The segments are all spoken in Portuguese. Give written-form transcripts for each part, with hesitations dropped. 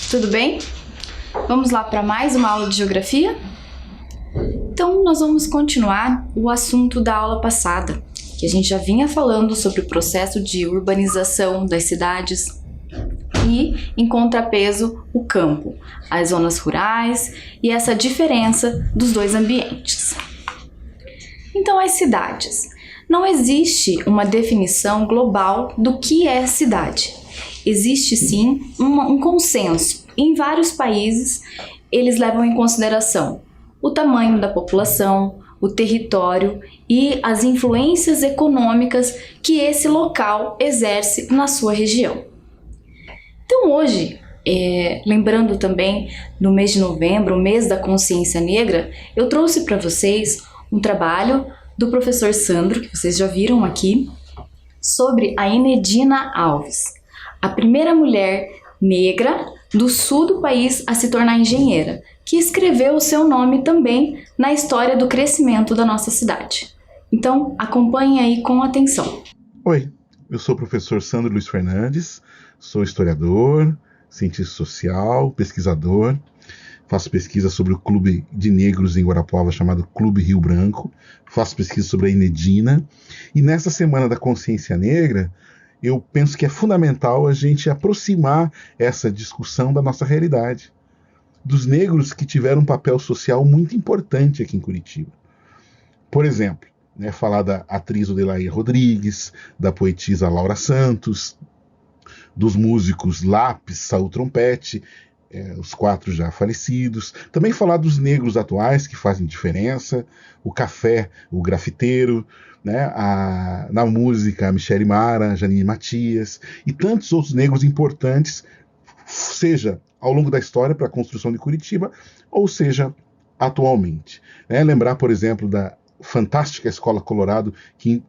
tudo bem? Vamos lá para mais uma aula de geografia? Então, nós vamos continuar o assunto da aula passada, que a gente já vinha falando sobre o processo de urbanização das cidades e, em contrapeso, o campo, as zonas rurais e essa diferença dos dois ambientes. Então, as cidades. Não existe uma definição global do que é cidade. Existe sim um consenso. Em vários países, eles levam em consideração o tamanho da população, o território e as influências econômicas que esse local exerce na sua região. Então hoje, lembrando também no mês de novembro, o mês da consciência negra, eu trouxe para vocês um trabalho do professor Sandro, que vocês já viram aqui, sobre a Enedina Alves, a primeira mulher negra do sul do país a se tornar engenheira, que escreveu o seu nome também na história do crescimento da nossa cidade. Então, acompanhem aí com atenção. Oi, eu sou o professor Sandro Luiz Fernandes, sou historiador, cientista social, pesquisador, faço pesquisa sobre o clube de negros em Guarapuava chamado Clube Rio Branco, faço pesquisa sobre a Enedina, e nessa Semana da Consciência Negra, eu penso que é fundamental a gente aproximar essa discussão da nossa realidade, dos negros que tiveram um papel social muito importante aqui em Curitiba. Por exemplo, falar da atriz Odelair Rodrigues, da poetisa Laura Santos, dos músicos Lápis, Saul Trompete, os 4 já falecidos. Também falar dos negros atuais que fazem diferença, o Café, o grafiteiro, na música a Michele Mara, Janine Matias e tantos outros negros importantes, seja ao longo da história para a construção de Curitiba, ou seja, atualmente. Lembrar, por exemplo, da fantástica Escola Colorado,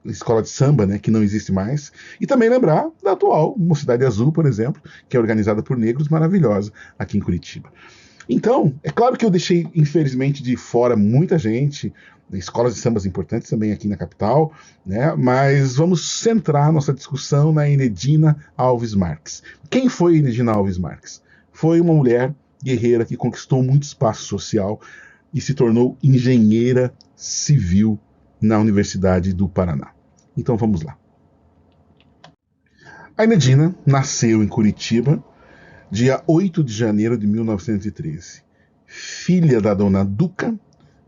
escola de samba, que não existe mais, e também lembrar da atual Mocidade Azul, por exemplo, que é organizada por negros, maravilhosa aqui em Curitiba. Então, é claro que eu deixei, infelizmente, de fora muita gente, escolas de sambas importantes também aqui na capital, mas vamos centrar nossa discussão na Enedina Alves Marques. Quem foi Enedina Alves Marques? Foi uma mulher guerreira que conquistou muito espaço social e se tornou engenheira civil na Universidade do Paraná. Então vamos lá. A Enedina nasceu em Curitiba, dia 8 de janeiro de 1913. Filha da dona Duca,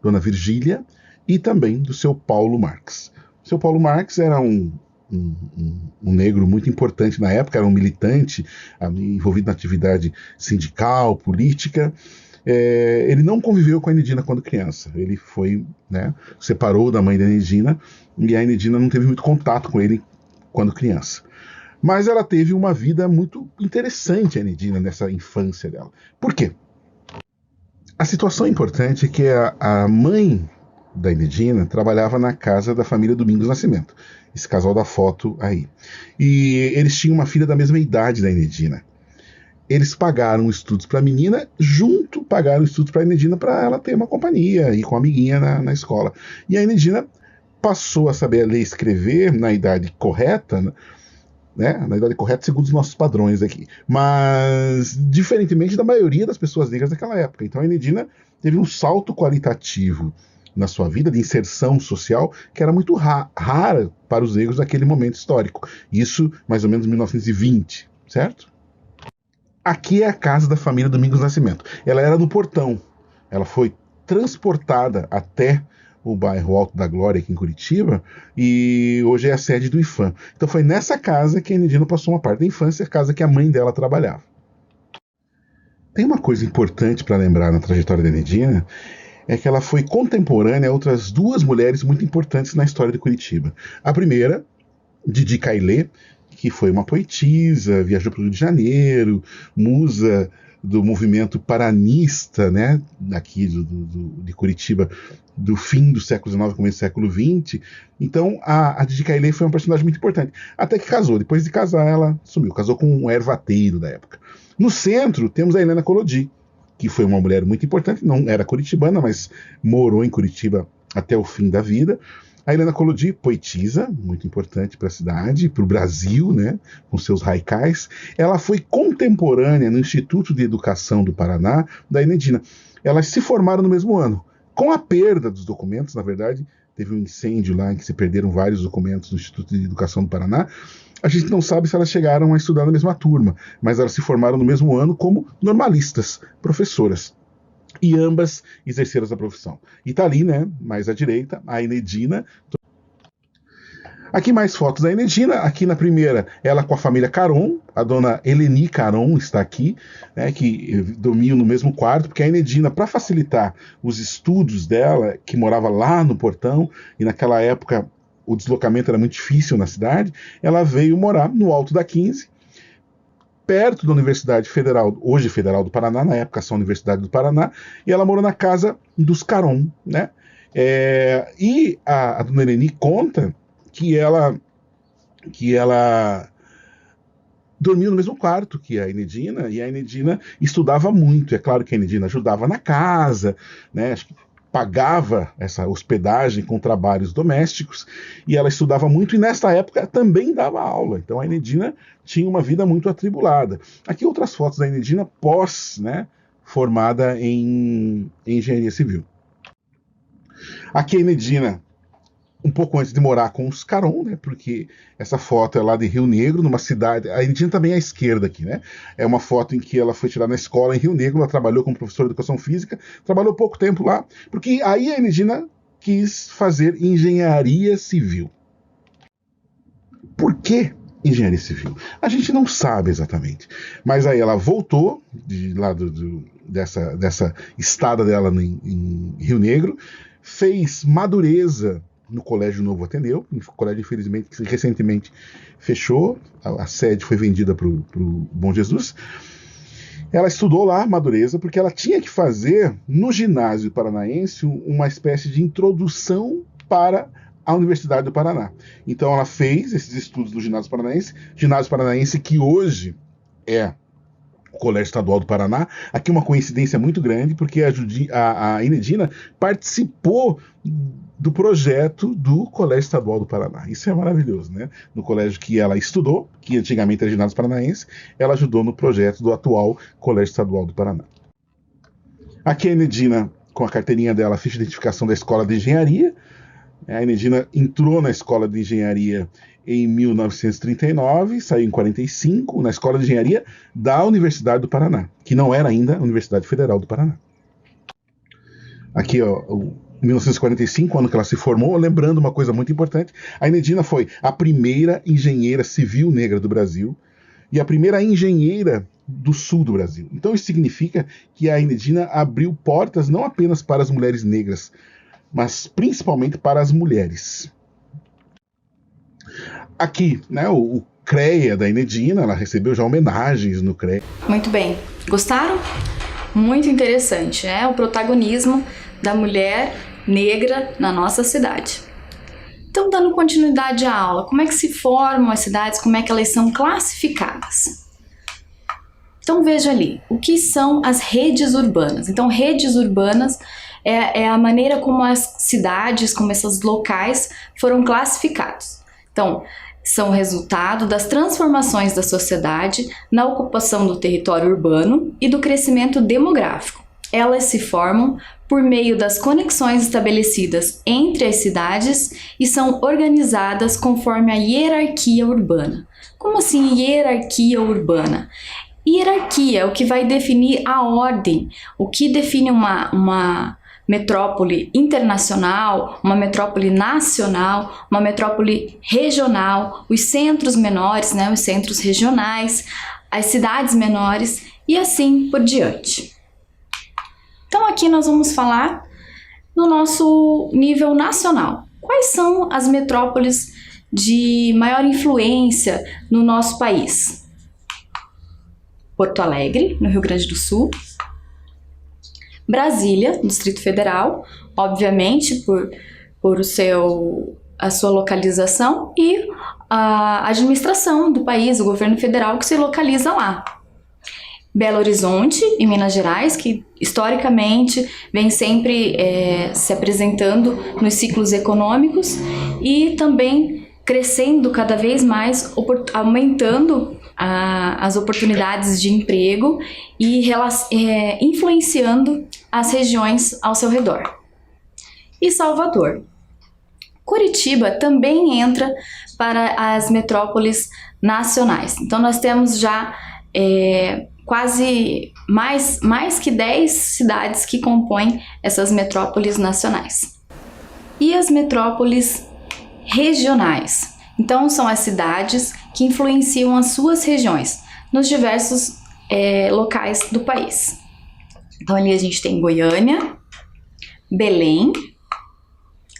dona Virgília, e também do seu Paulo Marques. O seu Paulo Marques era um negro muito importante na época, era um militante envolvido na atividade sindical, política. Ele não conviveu com a Enedina quando criança. Ele separou da mãe da Enedina e a Enedina não teve muito contato com ele quando criança. Mas ela teve uma vida muito interessante, a Enedina, nessa infância dela. Por quê? A situação importante é que a mãe da Enedina trabalhava na casa da família Domingos Nascimento, esse casal da foto aí. E eles tinham uma filha da mesma idade da Enedina. Eles pagaram estudos para a menina, pagaram estudos para a Enedina para ela ter uma companhia, ir com a amiguinha na escola. E a Enedina passou a saber ler e escrever na idade correta, na idade correta segundo os nossos padrões aqui, mas diferentemente da maioria das pessoas negras daquela época. Então a Enedina teve um salto qualitativo na sua vida, de inserção social, que era muito rara para os negros naquele momento histórico. Isso mais ou menos em 1920, certo? Aqui é a casa da família Domingos Nascimento. Ela era no Portão. Ela foi transportada até o bairro Alto da Glória, aqui em Curitiba, e hoje é a sede do IFAM. Então foi nessa casa que a Enedina passou uma parte da infância, a casa que a mãe dela trabalhava. Tem uma coisa importante para lembrar na trajetória da Enedina, é que ela foi contemporânea a outras 2 mulheres muito importantes na história de Curitiba. A primeira, Didi Cailê, que foi uma poetisa, viajou para o Rio de Janeiro, musa do movimento paranista, aqui de Curitiba, do fim do século XIX, começo do século XX. Então, a Didi Cailê foi uma personagem muito importante. Até que casou. Depois de casar, ela sumiu. Casou com um ervateiro da época. No centro, temos a Helena Collodi, que foi uma mulher muito importante. Não era curitibana, mas morou em Curitiba até o fim da vida. A Helena Collodi, poetisa, muito importante para a cidade, para o Brasil, né, com seus haikais. Ela foi contemporânea no Instituto de Educação do Paraná, da Enedina. Elas se formaram no mesmo ano. Com a perda dos documentos, na verdade, teve um incêndio lá em que se perderam vários documentos no Instituto de Educação do Paraná. A gente não sabe se elas chegaram a estudar na mesma turma, mas elas se formaram no mesmo ano como normalistas, professoras. E ambas exerceram essa profissão. E tá ali, né, mais à direita, a Enedina. Aqui mais fotos da Enedina. Aqui na primeira, ela com a família Caron, a dona Eleni Caron está aqui, né, que dormiam no mesmo quarto, porque a Enedina, para facilitar os estudos dela, que morava lá no Portão, e naquela época o deslocamento era muito difícil na cidade, ela veio morar no Alto da 15, perto da Universidade Federal, hoje Federal do Paraná, na época só Universidade do Paraná, e ela morou na casa dos Caron, né? E a dona Eleni conta que ela dormiu no mesmo quarto que a Enedina, e a Enedina estudava muito. É claro que a Enedina ajudava na casa, né? Acho que pagava essa hospedagem com trabalhos domésticos, e ela estudava muito, e nesta época também dava aula. Então a Enedina tinha uma vida muito atribulada. Aqui outras fotos da Enedina pós, né, formada em engenharia civil. Aqui a Enedina, um pouco antes de morar com os Caron, né? Porque essa foto é lá de Rio Negro, numa cidade. A Enedina também é à esquerda aqui, né? É uma foto em que ela foi tirada na escola em Rio Negro, ela trabalhou como professora de educação física, trabalhou pouco tempo lá, porque aí a Enedina quis fazer engenharia civil. Por que engenharia civil? A gente não sabe exatamente. Mas aí ela voltou de lá dessa estada dela em Rio Negro, fez madureza no Colégio Novo Ateneu, um colégio, infelizmente, que recentemente fechou, a sede foi vendida para o Bom Jesus. Ela estudou lá madureza, porque ela tinha que fazer, no ginásio paranaense, uma espécie de introdução para a Universidade do Paraná. Então ela fez esses estudos no ginásio paranaense que hoje é o Colégio Estadual do Paraná. Aqui uma coincidência muito grande, porque a Enedina participou do projeto do Colégio Estadual do Paraná. Isso é maravilhoso, né? No colégio que ela estudou, que antigamente era ginásio paranaense, ela ajudou no projeto do atual Colégio Estadual do Paraná. Aqui a Enedina, com a carteirinha dela, a ficha de identificação da Escola de Engenharia. A Enedina entrou na Escola de Engenharia em 1939, saiu em 45, na Escola de Engenharia da Universidade do Paraná, que não era ainda a Universidade Federal do Paraná. Aqui, ó, 1945, ano que ela se formou, lembrando uma coisa muito importante, a Enedina foi a primeira engenheira civil negra do Brasil e a primeira engenheira do sul do Brasil. Então isso significa que a Enedina abriu portas não apenas para as mulheres negras, mas principalmente para as mulheres. Aqui, né, o CREA da Enedina, ela recebeu já homenagens no CREA. Muito bem. Gostaram? Muito interessante, né? O protagonismo da mulher negra na nossa cidade. Então, dando continuidade à aula, como é que se formam as cidades, como é que elas são classificadas? Então, veja ali, o que são as redes urbanas? Então, redes urbanas é a maneira como as cidades, como esses locais foram classificados. Então, são resultado das transformações da sociedade na ocupação do território urbano e do crescimento demográfico. Elas se formam por meio das conexões estabelecidas entre as cidades e são organizadas conforme a hierarquia urbana. Como assim hierarquia urbana? Hierarquia é o que vai definir a ordem, o que define uma metrópole internacional, uma metrópole nacional, uma metrópole regional, os centros menores, né, os centros regionais, as cidades menores e assim por diante. Então aqui nós vamos falar no nosso nível nacional. Quais são as metrópoles de maior influência no nosso país? Porto Alegre, no Rio Grande do Sul. Brasília, no Distrito Federal, obviamente por a sua localização, e a administração do país, o governo federal que se localiza lá. Belo Horizonte, em Minas Gerais, que historicamente vem sempre se apresentando nos ciclos econômicos e também crescendo cada vez mais, aumentando as oportunidades de emprego e influenciando as regiões ao seu redor. E Salvador. Curitiba também entra para as metrópoles nacionais. Então nós temos já quase mais que 10 cidades que compõem essas metrópoles nacionais. E as metrópoles regionais? Então são as cidades que influenciam as suas regiões nos diversos locais do país. Então ali a gente tem Goiânia, Belém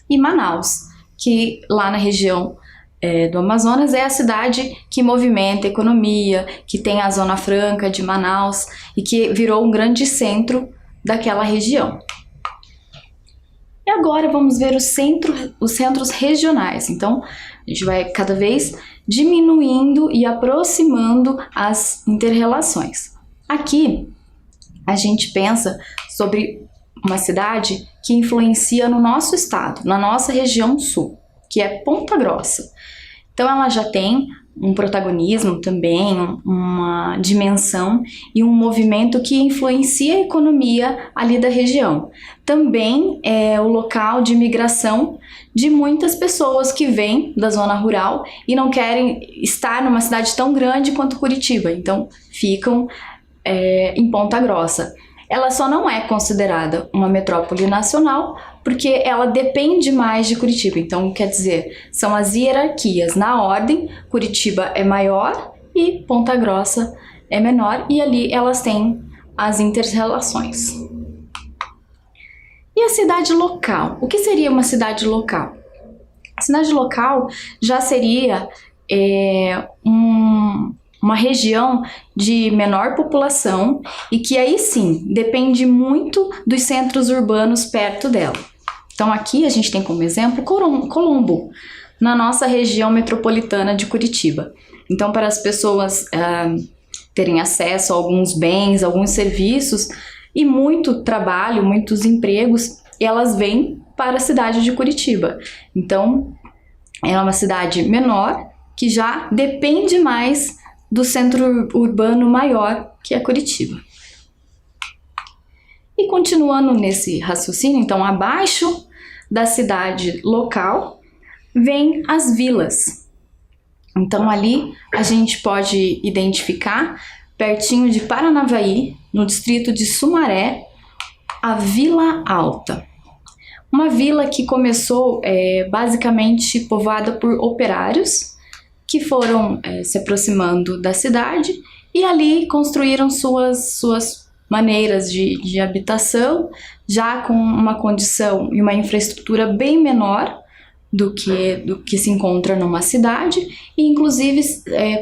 e Manaus, que lá na região do Amazonas é a cidade que movimenta a economia, que tem a Zona Franca de Manaus e que virou um grande centro daquela região. E agora vamos ver os centros regionais. Então, a gente vai cada vez diminuindo e aproximando as inter-relações. Aqui, a gente pensa sobre uma cidade que influencia no nosso estado, na nossa região sul, que é Ponta Grossa. Então ela já tem um protagonismo também, uma dimensão e um movimento que influencia a economia ali da região. Também é o local de migração de muitas pessoas que vêm da zona rural e não querem estar numa cidade tão grande quanto Curitiba, então ficam em Ponta Grossa. Ela só não é considerada uma metrópole nacional porque ela depende mais de Curitiba. Então, quer dizer, são as hierarquias. Na ordem, Curitiba é maior e Ponta Grossa é menor, e ali elas têm as inter-relações. E a cidade local? O que seria uma cidade local? A cidade local já seria uma região de menor população e que aí sim depende muito dos centros urbanos perto dela. Então aqui a gente tem como exemplo Colombo, na nossa região metropolitana de Curitiba. Então para as pessoas terem acesso a alguns bens, alguns serviços e muito trabalho, muitos empregos, elas vêm para a cidade de Curitiba. Então é uma cidade menor que já depende mais do centro urbano maior, que é Curitiba. E continuando nesse raciocínio, então abaixo da cidade local vem as vilas. Então ali a gente pode identificar, pertinho de Paranavaí, no distrito de Sumaré, a Vila Alta. Uma vila que começou basicamente povoada por operários, que foram se aproximando da cidade e ali construíram suas maneiras de habitação, já com uma condição e uma infraestrutura bem menor do que se encontra numa cidade, e inclusive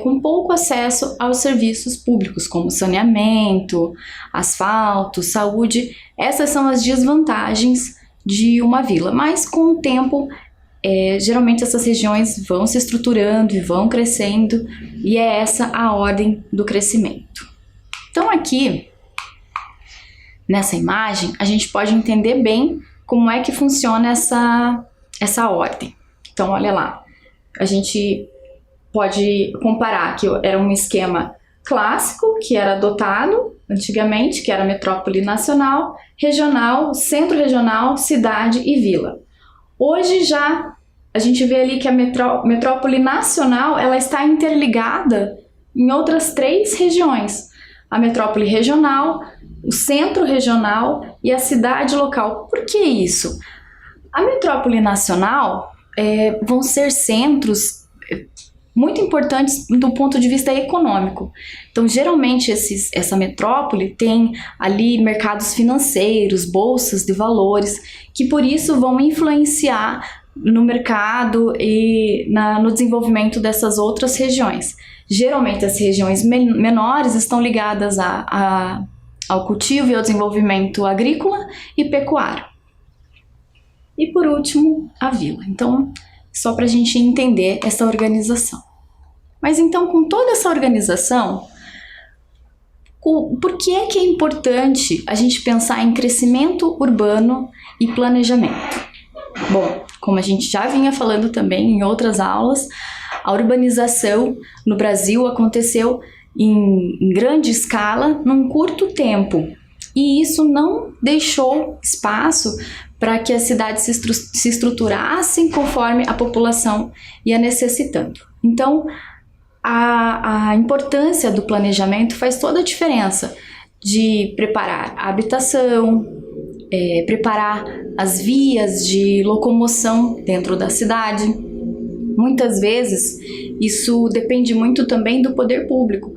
com pouco acesso aos serviços públicos, como saneamento, asfalto, saúde. Essas são as desvantagens de uma vila, mas com o tempo geralmente essas regiões vão se estruturando e vão crescendo, e é essa a ordem do crescimento. Então aqui, nessa imagem, a gente pode entender bem como é que funciona essa ordem. Então olha lá, a gente pode comparar que era um esquema clássico, que era adotado antigamente, que era metrópole nacional, regional, centro regional, cidade e vila. Hoje já a gente vê ali que a metrópole nacional ela está interligada em outras 3 regiões. A metrópole regional, o centro regional e a cidade local. Por que isso? A metrópole nacional vão ser centros muito importantes do ponto de vista econômico. Então, geralmente, essa metrópole tem ali mercados financeiros, bolsas de valores, que por isso vão influenciar no mercado e no desenvolvimento dessas outras regiões. Geralmente, as regiões menores estão ligadas ao cultivo e ao desenvolvimento agrícola e pecuário. E por último, a vila. Então, só para a gente entender essa organização. Mas então, com toda essa organização, Por que é importante a gente pensar em crescimento urbano e planejamento? Bom, como a gente já vinha falando também em outras aulas, a urbanização no Brasil aconteceu em grande escala num curto tempo, e isso não deixou espaço para que as cidades se estruturassem conforme a população ia necessitando. Então, a importância do planejamento faz toda a diferença de preparar a habitação, preparar as vias de locomoção dentro da cidade. Muitas vezes, isso depende muito também do poder público.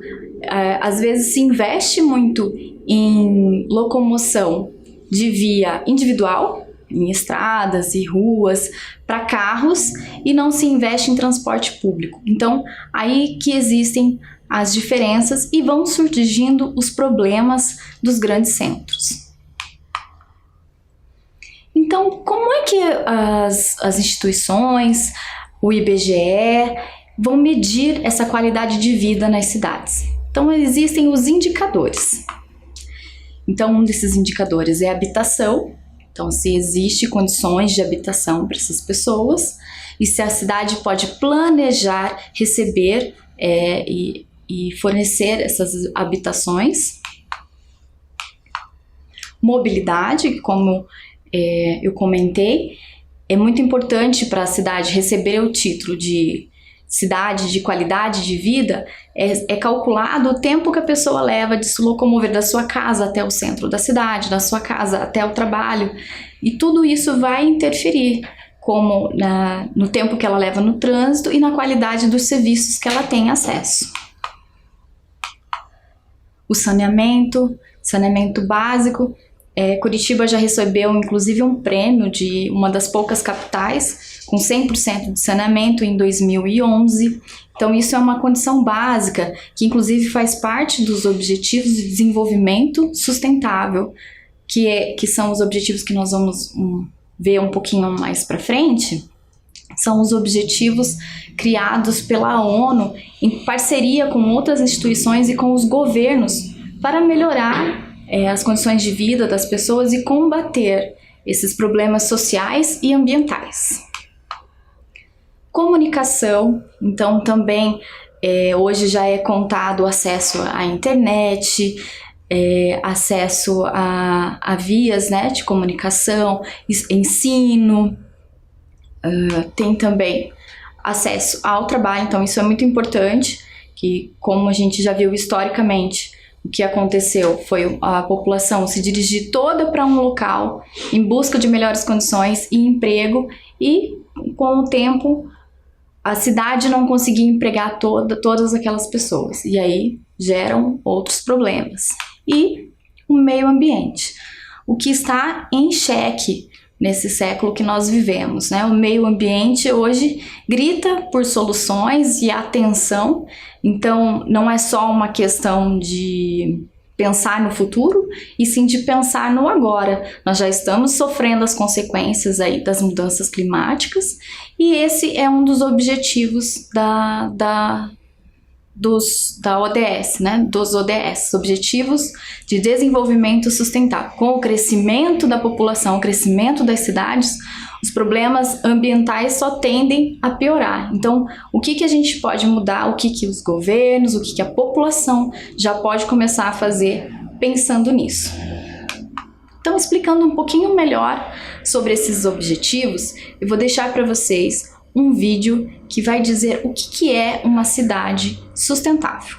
Às vezes se investe muito em locomoção de via individual, em estradas e ruas, para carros, e não se investe em transporte público. Então, aí que existem as diferenças e vão surgindo os problemas dos grandes centros. Então, como é que as instituições, o IBGE, vão medir essa qualidade de vida nas cidades? Então, existem os indicadores. Então, um desses indicadores é a habitação. Então, se existe condições de habitação para essas pessoas e se a cidade pode planejar, receber e fornecer essas habitações. Mobilidade, como eu comentei, é muito importante para a cidade receber o título de cidade de qualidade de vida. É calculado o tempo que a pessoa leva de se locomover da sua casa até o centro da cidade, da sua casa até o trabalho, e tudo isso vai interferir como no tempo que ela leva no trânsito e na qualidade dos serviços que ela tem acesso. O saneamento básico. Curitiba já recebeu inclusive um prêmio de uma das poucas capitais com 100% de saneamento em 2011. Então isso é uma condição básica que inclusive faz parte dos Objetivos de Desenvolvimento Sustentável, que são os objetivos que nós vamos ver um pouquinho mais para frente. São os objetivos criados pela ONU em parceria com outras instituições e com os governos para melhorar as condições de vida das pessoas e combater esses problemas sociais e ambientais. Comunicação, então também hoje já é contado o acesso à internet, acesso a vias, né, de comunicação, ensino, tem também acesso ao trabalho. Então isso é muito importante, que como a gente já viu historicamente, o que aconteceu foi a população se dirigir toda para um local em busca de melhores condições e emprego, e com o tempo a cidade não conseguia empregar todas aquelas pessoas, e aí geram outros problemas. E o meio ambiente, o que está em xeque nesse século que nós vivemos, né? O meio ambiente hoje grita por soluções e atenção. Então, não é só uma questão de pensar no futuro, e sim de pensar no agora. Nós já estamos sofrendo as consequências aí das mudanças climáticas, e esse é um dos objetivos da ODS, né? Dos ODS, Objetivos de Desenvolvimento Sustentável. Com o crescimento da população, o crescimento das cidades, os problemas ambientais só tendem a piorar. Então, o que a gente pode mudar, o que os governos, o que a população já pode começar a fazer pensando nisso? Então, explicando um pouquinho melhor sobre esses objetivos, eu vou deixar para vocês um vídeo que vai dizer o que é uma cidade sustentável.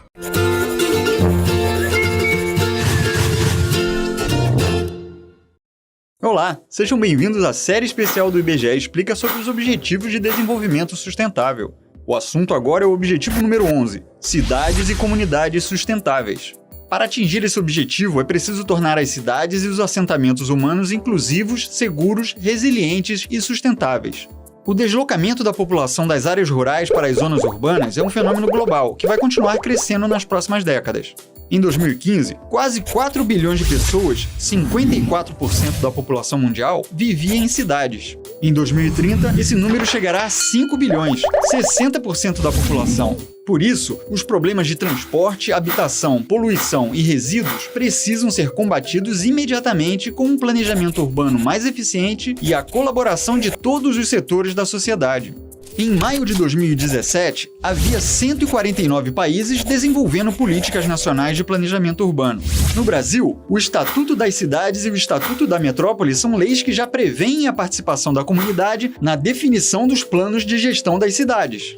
Olá, sejam bem-vindos à série especial do IBGE Explica sobre os Objetivos de Desenvolvimento Sustentável. O assunto agora é o objetivo número 11, Cidades e Comunidades Sustentáveis. Para atingir esse objetivo, é preciso tornar as cidades e os assentamentos humanos inclusivos, seguros, resilientes e sustentáveis. O deslocamento da população das áreas rurais para as zonas urbanas é um fenômeno global que vai continuar crescendo nas próximas décadas. Em 2015, quase 4 bilhões de pessoas, 54% da população mundial, vivia em cidades. Em 2030, esse número chegará a 5 bilhões, 60% da população. Por isso, os problemas de transporte, habitação, poluição e resíduos precisam ser combatidos imediatamente com um planejamento urbano mais eficiente e a colaboração de todos os setores da sociedade. Em maio de 2017, havia 149 países desenvolvendo políticas nacionais de planejamento urbano. No Brasil, o Estatuto das Cidades e o Estatuto da Metrópole são leis que já prevêem a participação da comunidade na definição dos planos de gestão das cidades.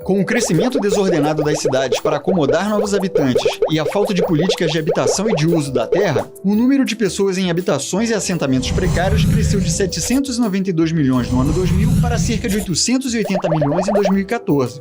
Com o crescimento desordenado das cidades para acomodar novos habitantes e a falta de políticas de habitação e de uso da terra, o número de pessoas em habitações e assentamentos precários cresceu de 792 milhões no ano 2000 para cerca de 880 milhões em 2014.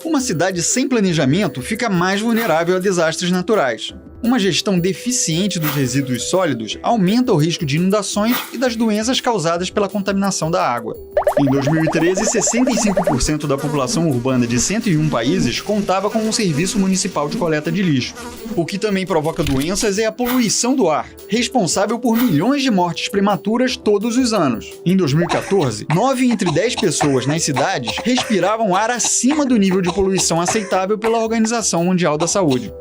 Uma cidade sem planejamento fica mais vulnerável a desastres naturais. Uma gestão deficiente dos resíduos sólidos aumenta o risco de inundações e das doenças causadas pela contaminação da água. Em 2013, 65% da população urbana de 101 países contava com um serviço municipal de coleta de lixo. O que também provoca doenças é a poluição do ar, responsável por milhões de mortes prematuras todos os anos. Em 2014, 9 entre 10 pessoas nas cidades respiravam ar acima do nível de poluição aceitável pela Organização Mundial da Saúde.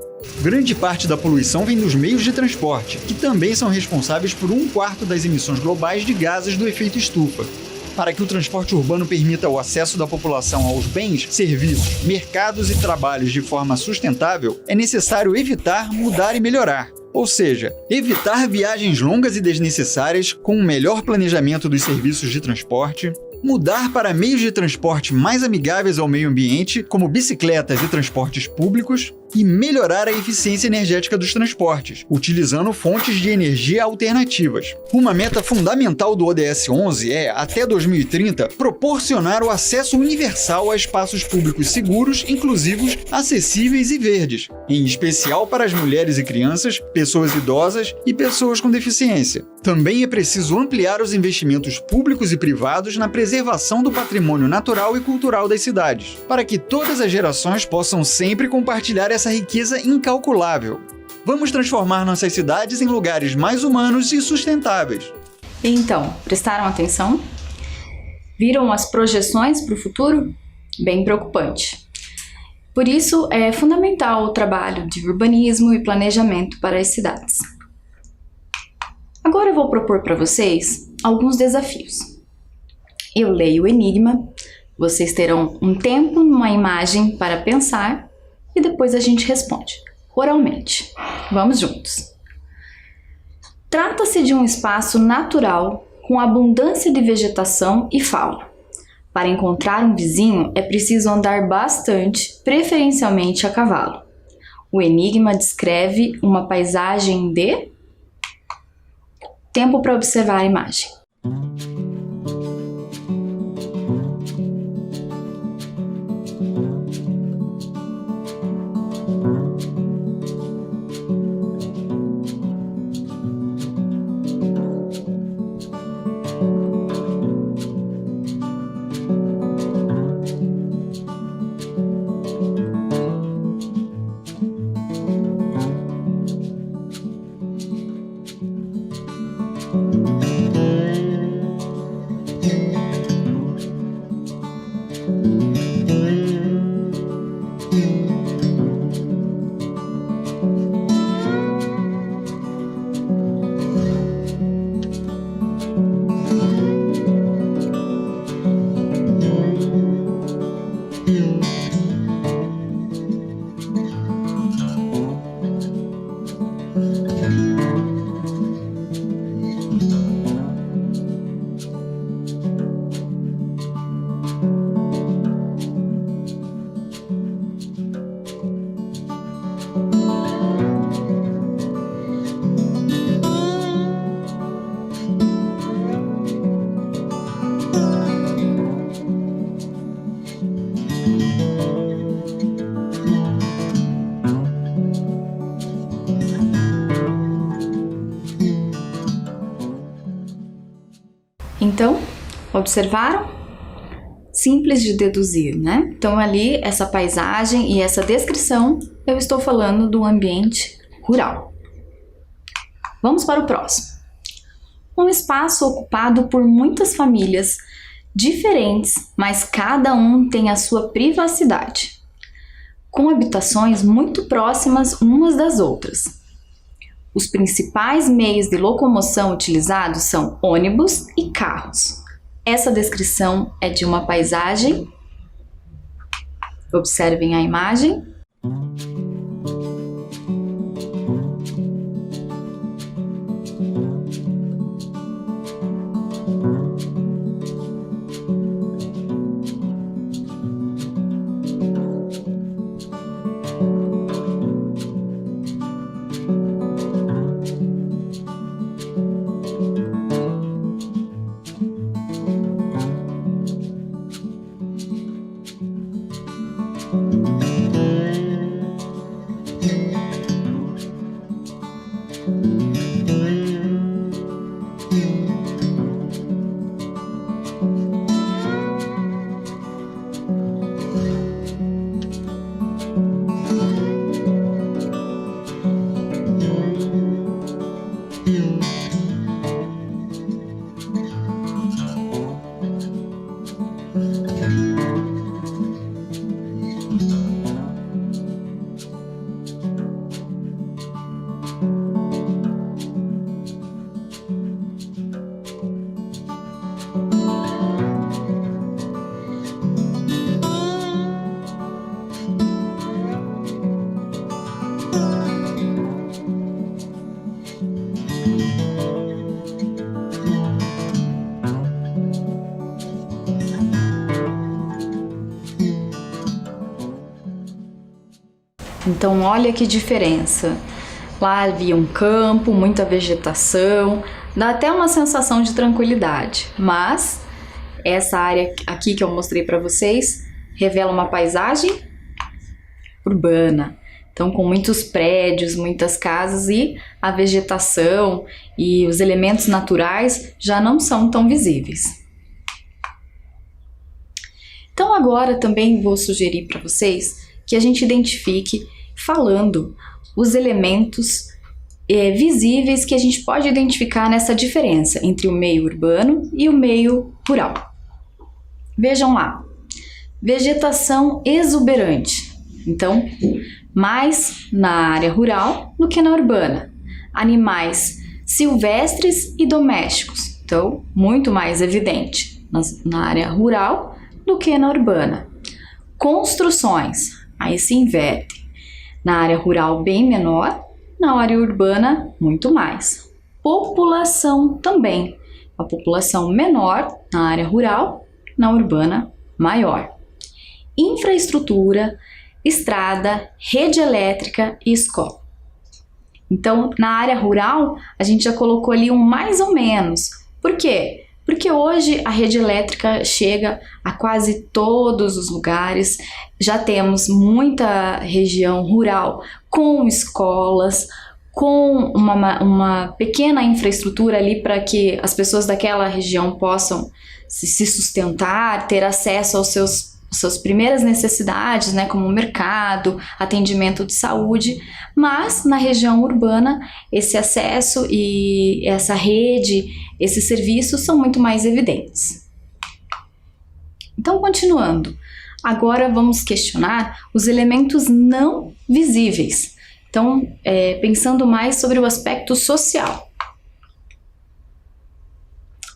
Grande parte da poluição vem dos meios de transporte, que também são responsáveis por 1/4 das emissões globais de gases do efeito estufa. Para que o transporte urbano permita o acesso da população aos bens, serviços, mercados e trabalhos de forma sustentável, é necessário evitar, mudar e melhorar. Ou seja, evitar viagens longas e desnecessárias com um melhor planejamento dos serviços de transporte, mudar para meios de transporte mais amigáveis ao meio ambiente, como bicicletas e transportes públicos, e melhorar a eficiência energética dos transportes, utilizando fontes de energia alternativas. Uma meta fundamental do ODS 11 é, até 2030, proporcionar o acesso universal a espaços públicos seguros, inclusivos, acessíveis e verdes, em especial para as mulheres e crianças, pessoas idosas e pessoas com deficiência. Também é preciso ampliar os investimentos públicos e privados na preservação do patrimônio natural e cultural das cidades, para que todas as gerações possam sempre compartilhar essa riqueza incalculável. Vamos transformar nossas cidades em lugares mais humanos e sustentáveis. Então, prestaram atenção? Viram as projeções para o futuro? Bem preocupante. Por isso, é fundamental o trabalho de urbanismo e planejamento para as cidades. Agora eu vou propor para vocês alguns desafios. Eu leio o enigma, vocês terão um tempo numa imagem para pensar e depois a gente responde, oralmente. Vamos juntos. Trata-se de um espaço natural com abundância de vegetação e fauna. Para encontrar um vizinho é preciso andar bastante, preferencialmente a cavalo. O enigma descreve uma paisagem de... Tempo para observar a imagem. Então, observaram? Simples de deduzir, né? Então ali, essa paisagem e essa descrição, eu estou falando do ambiente rural. Vamos para o próximo. um espaço ocupado por muitas famílias diferentes, mas cada um tem a sua privacidade, com habitações muito próximas umas das outras. Os principais meios de locomoção utilizados são ônibus e carros. Essa descrição é de uma paisagem. Observem a imagem. Então, olha que diferença. Lá havia um campo, muita vegetação, dá até uma sensação de tranquilidade. Mas essa área aqui que eu mostrei para vocês revela uma paisagem urbana. Então, com muitos prédios, muitas casas, e a vegetação e os elementos naturais já não são tão visíveis. Então, agora também vou sugerir para vocês que a gente identifique, falando, os elementos visíveis que a gente pode identificar nessa diferença entre o meio urbano e o meio rural. Vejam lá, vegetação exuberante, então mais na área rural do que na urbana. Animais silvestres e domésticos, então muito mais evidente na área rural do que na urbana. Construções, aí se inverte. Na área rural bem menor, na área urbana muito mais. População também, a população menor na área rural, na urbana maior. Infraestrutura, estrada, rede elétrica e escola. Então, na área rural, a gente já colocou ali um mais ou menos. Por quê? Porque hoje a rede elétrica chega a quase todos os lugares, já temos muita região rural com escolas, com uma pequena infraestrutura ali para que as pessoas daquela região possam se sustentar, ter acesso aos suas primeiras necessidades, né, como mercado, atendimento de saúde, mas na região urbana esse acesso e essa rede, esses serviços são muito mais evidentes. Então, continuando, agora vamos questionar os elementos não visíveis. Então, pensando mais sobre o aspecto social.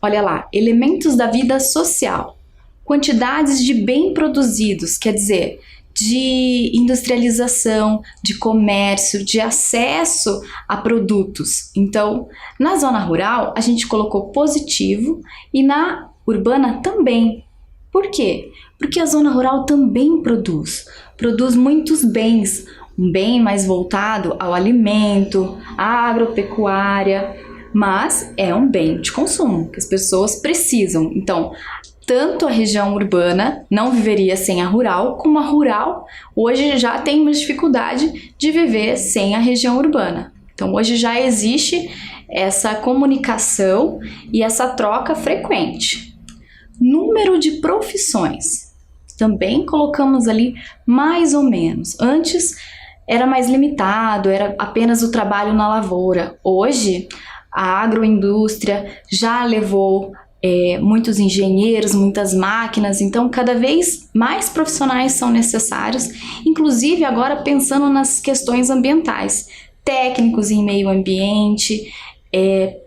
Olha lá, elementos da vida social. Quantidades de bem produzidos, quer dizer, de industrialização, de comércio, de acesso a produtos. Então, na zona rural, a gente colocou positivo e na urbana também. Por quê? Porque a zona rural também produz muitos bens, um bem mais voltado ao alimento, à agropecuária, mas é um bem de consumo que as pessoas precisam. Então, tanto a região urbana não viveria sem a rural, como a rural hoje já tem uma dificuldade de viver sem a região urbana. Então hoje já existe essa comunicação e essa troca frequente. Número de profissões. Também colocamos ali mais ou menos. Antes era mais limitado, era apenas o trabalho na lavoura. Hoje A agroindústria já levou muitos engenheiros, muitas máquinas, então cada vez mais profissionais são necessários, inclusive agora pensando nas questões ambientais, técnicos em meio ambiente,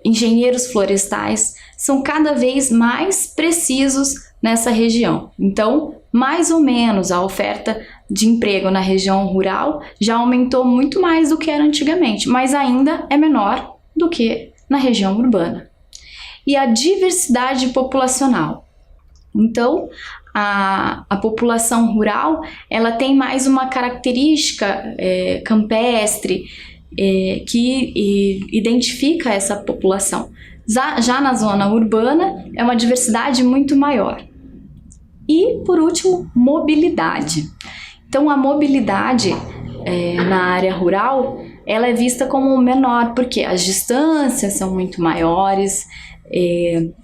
engenheiros florestais, são cada vez mais precisos nessa região. Então, mais ou menos a oferta de emprego na região rural já aumentou muito mais do que era antigamente, mas ainda é menor do que na região urbana. E a diversidade populacional. Então, a população rural, ela tem mais uma característica campestre que identifica essa população. Já na zona urbana, é uma diversidade muito maior. E, por último, mobilidade. Então, a mobilidade na área rural, ela é vista como menor, porque as distâncias são muito maiores,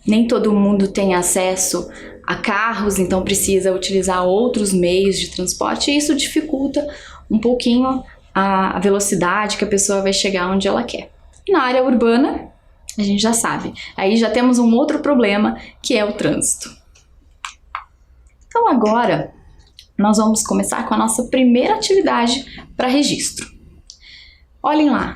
nem todo mundo tem acesso a carros, então precisa utilizar outros meios de transporte, e isso dificulta um pouquinho a velocidade que a pessoa vai chegar onde ela quer. E na área urbana, a gente já sabe, aí já temos um outro problema, que é o trânsito. Então agora, nós vamos começar com a nossa primeira atividade para registro. Olhem lá,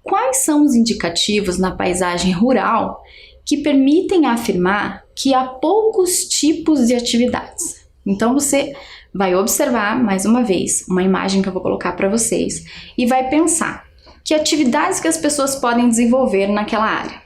quais são os indicativos na paisagem rural que permitem afirmar que há poucos tipos de atividades? Então você vai observar, mais uma vez, uma imagem que eu vou colocar para vocês e vai pensar que atividades que as pessoas podem desenvolver naquela área.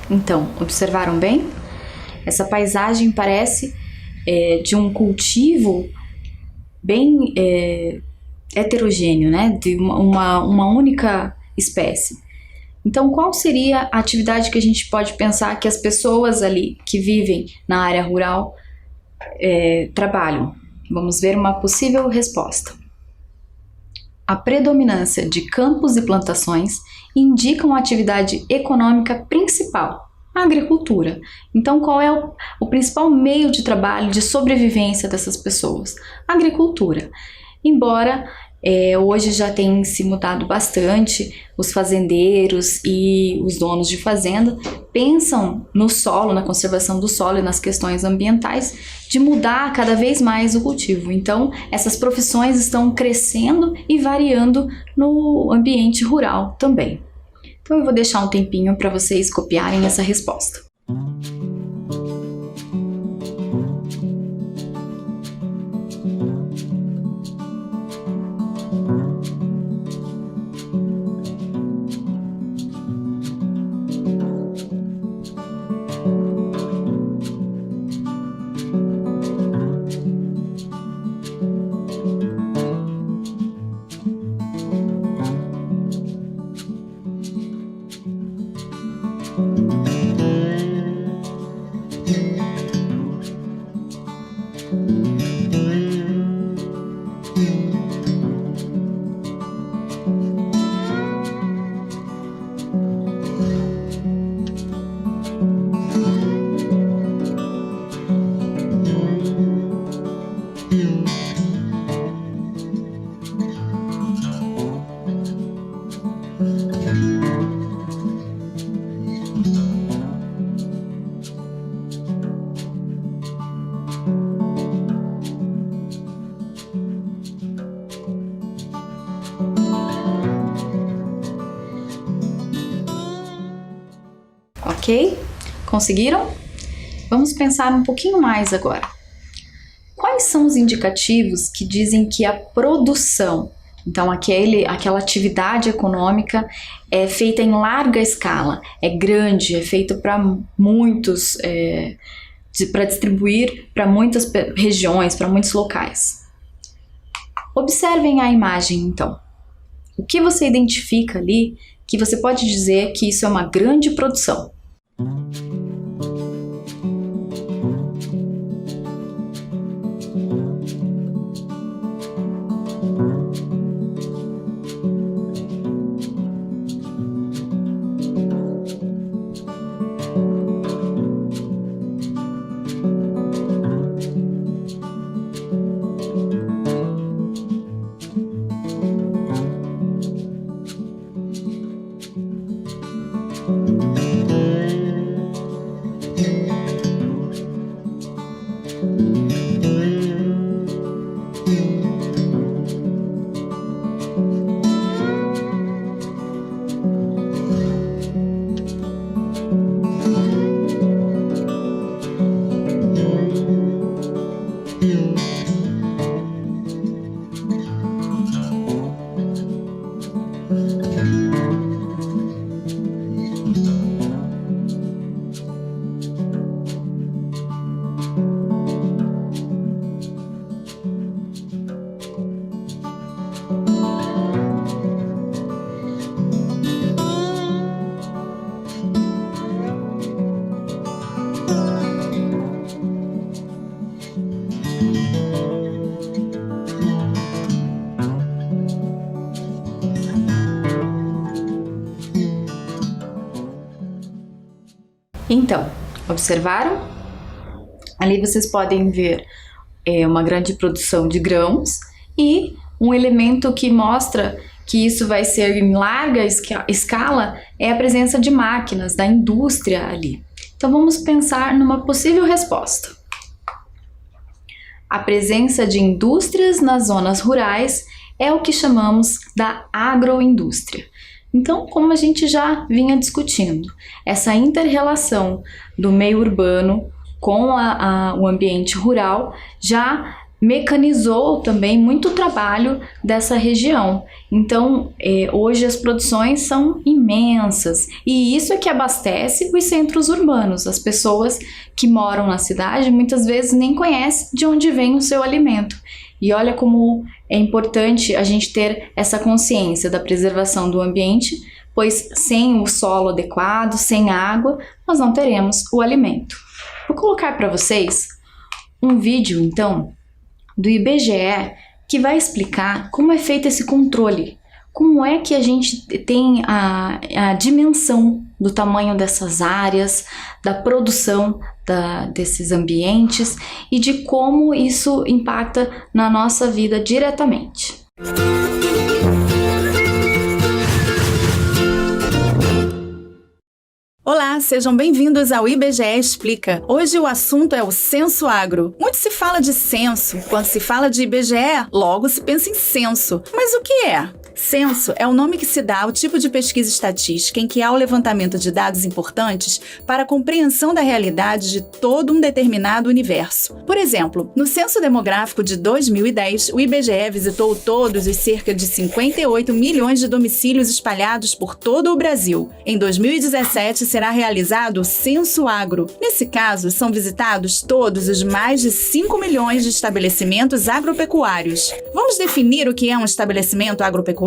Então, observaram bem? Essa paisagem parece de um cultivo bem heterogêneo, né? De uma única espécie. Então, qual seria a atividade que a gente pode pensar que as pessoas ali que vivem na área rural trabalham? Vamos ver uma possível resposta. A predominância de campos e plantações indicam a atividade econômica principal, a agricultura. Então, qual é o principal meio de trabalho, de sobrevivência dessas pessoas? A agricultura. Embora hoje já tem se mudado bastante, os fazendeiros e os donos de fazenda pensam no solo, na conservação do solo e nas questões ambientais, de mudar cada vez mais o cultivo. Então, essas profissões estão crescendo e variando no ambiente rural também. Então, eu vou deixar um tempinho para vocês copiarem essa resposta. Ok? Conseguiram? Vamos pensar um pouquinho mais agora. Quais são os indicativos que dizem que a produção, então aquela atividade econômica é feita em larga escala, é grande, é feita para muitos, para distribuir para muitas regiões, para muitos locais? Observem a imagem então. O que você identifica ali que você pode dizer que isso é uma grande produção? Então, observaram? Ali vocês podem ver uma grande produção de grãos e um elemento que mostra que isso vai ser em larga escala é a presença de máquinas, da indústria ali. Então vamos pensar numa possível resposta. A presença de indústrias nas zonas rurais é o que chamamos da agroindústria. Então, como a gente já vinha discutindo, essa inter-relação do meio urbano com o ambiente rural já mecanizou também muito trabalho dessa região. Então, hoje as produções são imensas e isso é que abastece os centros urbanos. As pessoas que moram na cidade muitas vezes nem conhecem de onde vem o seu alimento. E olha como é importante a gente ter essa consciência da preservação do ambiente, pois sem o solo adequado, sem água, nós não teremos o alimento. Vou colocar para vocês um vídeo, então, do IBGE que vai explicar como é feito esse controle, como é que a gente tem a dimensão do tamanho dessas áreas, da produção desses ambientes e de como isso impacta na nossa vida diretamente. Olá, sejam bem-vindos ao IBGE Explica. Hoje o assunto é o Censo Agro. Muito se fala de censo. Quando se fala de IBGE, logo se pensa em censo. Mas o que é? Censo é o nome que se dá ao tipo de pesquisa estatística em que há o levantamento de dados importantes para a compreensão da realidade de todo um determinado universo. Por exemplo, no Censo Demográfico de 2010, o IBGE visitou todos os cerca de 58 milhões de domicílios espalhados por todo o Brasil. Em 2017, será realizado o Censo Agro. Nesse caso, são visitados todos os mais de 5 milhões de estabelecimentos agropecuários. Vamos definir o que é um estabelecimento agropecuário?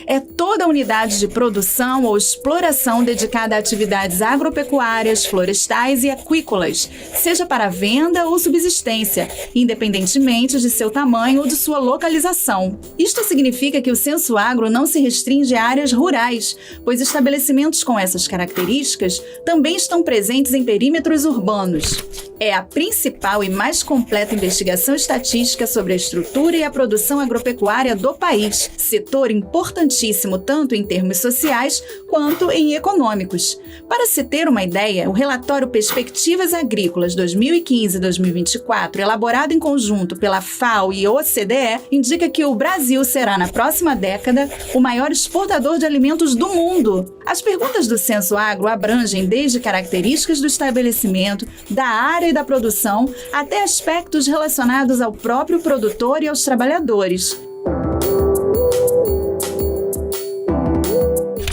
É toda unidade de produção ou exploração dedicada a atividades agropecuárias, florestais e aquícolas, seja para venda ou subsistência, independentemente de seu tamanho ou de sua localização. Isto significa que o Censo Agro não se restringe a áreas rurais, pois estabelecimentos com essas características também estão presentes em perímetros urbanos. É a principal e mais completa investigação estatística sobre a estrutura e a produção agropecuária do país. Setor setor importantíssimo tanto em termos sociais quanto em econômicos. Para se ter uma ideia, o relatório Perspectivas Agrícolas 2015-2024, elaborado em conjunto pela FAO e OCDE, indica que o Brasil será, na próxima década, o maior exportador de alimentos do mundo. As perguntas do Censo Agro abrangem desde características do estabelecimento, da área e da produção, até aspectos relacionados ao próprio produtor e aos trabalhadores.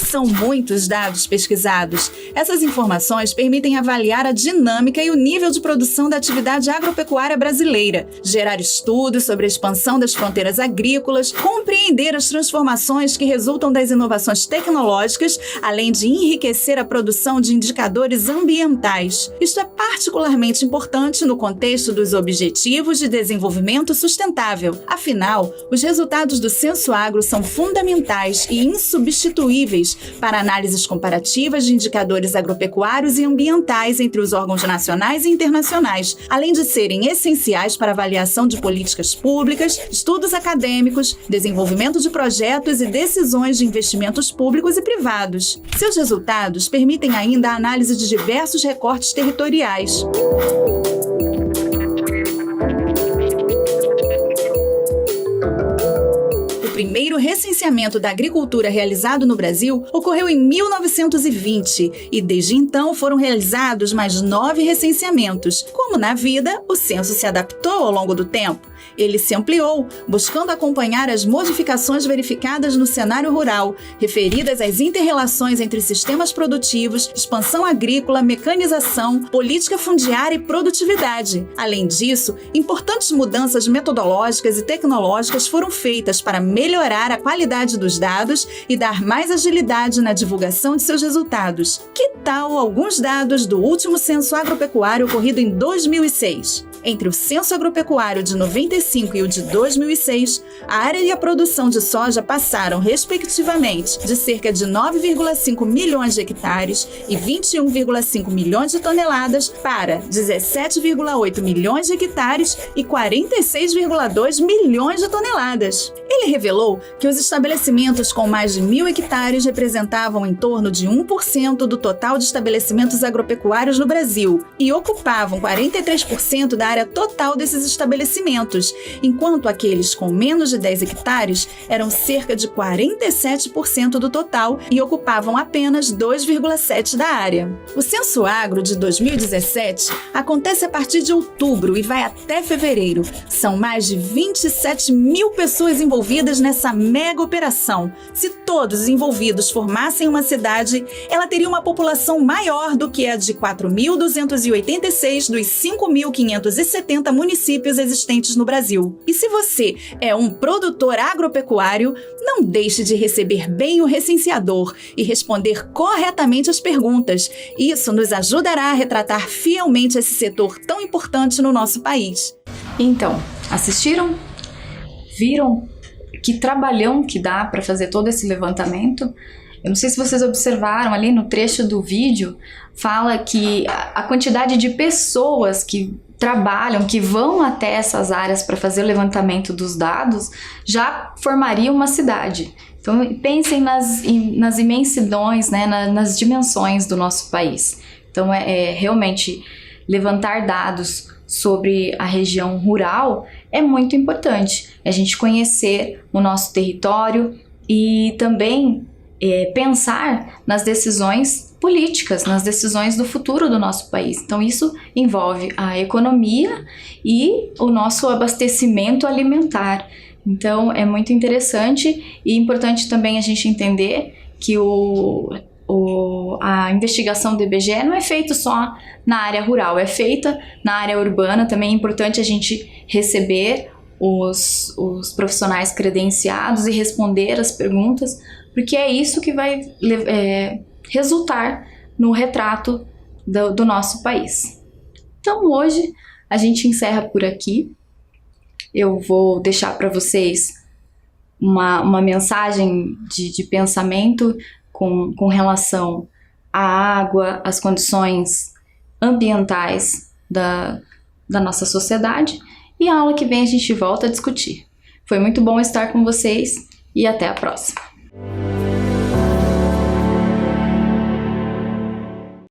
São muitos dados pesquisados. Essas informações permitem avaliar a dinâmica e o nível de produção da atividade agropecuária brasileira, gerar estudos sobre a expansão das fronteiras agrícolas, compreender as transformações que resultam das inovações tecnológicas, além de enriquecer a produção de indicadores ambientais. Isto é particularmente importante no contexto dos Objetivos de Desenvolvimento Sustentável. Afinal, os resultados do Censo Agro são fundamentais e insubstituíveis para análises comparativas de indicadores agropecuários e ambientais entre os órgãos nacionais e internacionais, além de serem essenciais para avaliação de políticas públicas, estudos acadêmicos, desenvolvimento de projetos e decisões de investimentos públicos e privados. Seus resultados permitem ainda a análise de diversos recortes territoriais. O primeiro recenseamento da agricultura realizado no Brasil ocorreu em 1920 e desde então foram realizados mais 9 recenseamentos. Como na vida, o censo se adaptou ao longo do tempo. Ele se ampliou, buscando acompanhar as modificações verificadas no cenário rural, referidas às inter-relações entre sistemas produtivos, expansão agrícola, mecanização, política fundiária e produtividade. Além disso, importantes mudanças metodológicas e tecnológicas foram feitas para melhorar a qualidade dos dados e dar mais agilidade na divulgação de seus resultados. Que tal alguns dados do último censo agropecuário ocorrido em 2006? Entre o censo agropecuário de 95 e o de 2006, a área e a produção de soja passaram, respectivamente, de cerca de 9,5 milhões de hectares e 21,5 milhões de toneladas para 17,8 milhões de hectares e 46,2 milhões de toneladas. Ele revelou que os estabelecimentos com mais de 1.000 hectares representavam em torno de 1% do total de estabelecimentos agropecuários no Brasil e ocupavam 43% da área total desses estabelecimentos, enquanto aqueles com menos de 10 hectares eram cerca de 47% do total e ocupavam apenas 2,7% da área. O Censo Agro de 2017 acontece a partir de outubro e vai até fevereiro. São mais de 27 mil pessoas envolvidas nessa mega operação. Se todos os envolvidos formassem uma cidade, ela teria uma população maior do que a de 4.286 dos 5.570 municípios existentes no Brasil. E se você é um produtor agropecuário, não deixe de receber bem o recenseador e responder corretamente as perguntas. Isso nos ajudará a retratar fielmente esse setor tão importante no nosso país. Então, assistiram? Viram que trabalhão que dá para fazer todo esse levantamento? Eu não sei se vocês observaram ali no trecho do vídeo, fala que a quantidade de pessoas que trabalham, que vão até essas áreas para fazer o levantamento dos dados, já formaria uma cidade. Então pensem nas imensidões, né, nas dimensões do nosso país. Então realmente levantar dados sobre a região rural é muito importante. A gente conhecer o nosso território e também pensar nas decisões políticas, nas decisões do futuro do nosso país. Então isso envolve a economia e o nosso abastecimento alimentar. Então é muito interessante e importante também a gente entender que a investigação do IBGE não é feita só na área rural, é feita na área urbana. Também é importante a gente receber os profissionais credenciados e responder as perguntas, porque é isso que vai resultar no retrato do nosso país. Então hoje a gente encerra por aqui. Eu vou deixar para vocês uma mensagem de pensamento com relação à água, às condições ambientais da nossa sociedade, e a aula que vem a gente volta a discutir. Foi muito bom estar com vocês e até a próxima.